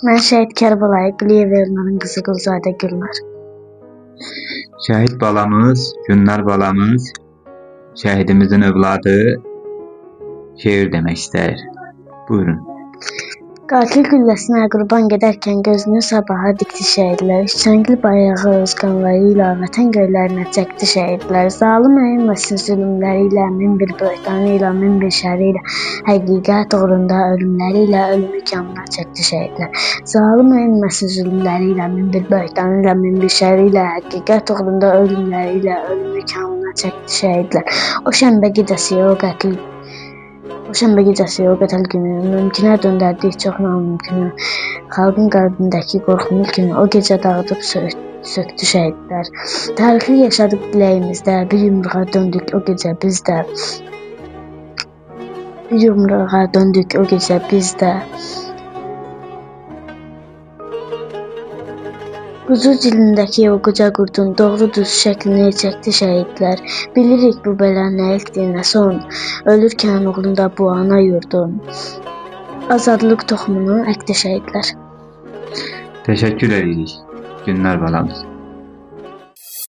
Mən şəhid Kərbəlayı Qiliyev Elnarın qızı Gülzadə Gülnar. Şəhid balamız, Gülnar balamız, şəhidimizin övladı şeir demək istəyir. Buyurun. Qatil gülləsinə qurban gedərkən gözünü sabaha dikdi şəhidlər. Çəngil bayrağı öz qanları ilə vətən göylərinə çəkdi şəhidlər. Zalım əyinməsin zülmləri ilə, min bir böhtanı ilə, min bir şəri ilə, həqiqət uğrunda ölümləri ilə ölümü kanına çəkdi şəhidlər. Zalım əyinməsin zülmləri ilə, min bir böhtanı ilə, min bir şəri ilə, həqiqət uğrunda ölümləri ilə ölümü kanına çəkdi şəhidlər. O şənbə gecəsi o qətl günü mümkünə döndərdik çox namümkünü. Xalqın qəlbindəki qorxunu kimi o gecə dağıdıb söktü şəhidlər. Tarixi yaşadıq diləyimizdə, bir yumruğa döndük o gecə biz də. Bir yumruğa döndük o gecə biz də. Quzu cilindəki o qoca qurdun doğru düz şəklini çəkdi şəhidlər. Bilirik bu belə nə ilkdir, nə son. Ölürkən uğrunda bu ana yurdun. Azadlıq toxumunu əkdi şəhidlər. Təşəkkür edirik Gülnar balamız.